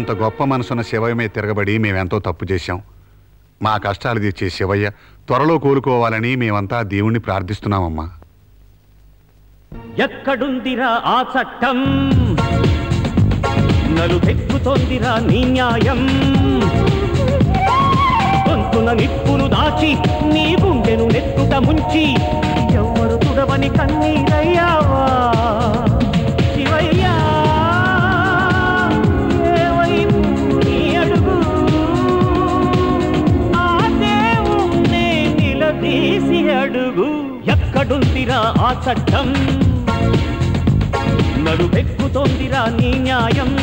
అంత గొప్ప మనసున్న శివయ్య తిరగబడి మేమెంతో తప్పు చేశాం. మా కష్టాలు తీర్చే శివయ్య త్వరలో కోలుకోవాలని మేమంతా దేవుణ్ణి ప్రార్థిస్తున్నామమ్మా. ఎక్కడుందిరా ఆ చట్టం, నలుపెక్కుతోందిరా నీ న్యాయం. గొంతున నిప్పులు దాచి నీ గుండెను నెత్తుట ముంచి ఎవ్వరు తుడవని కన్నీరయ్యావా శివయ్యా. ఏ వైపు నీ అడుగు, ఆ దేవుణ్ణే నిలదీసి అడుగు. ఎక్కడుందిరా ఆ చట్టం, నలుపెక్కుతోందిరా నీ న్యాయం.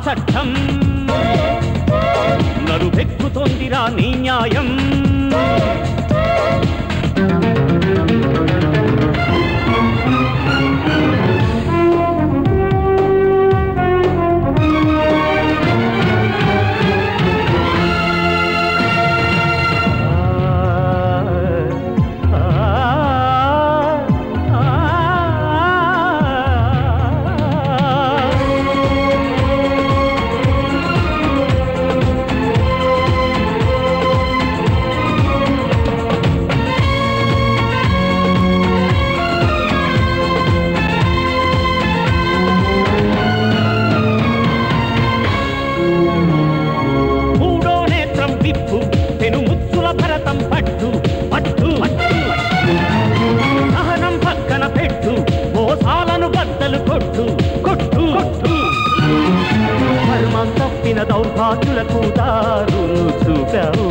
చట్టం నలుపెక్కుతోందిరా నీ న్యాయం. దౌర్భాగ్యులకు దారులు చూపావు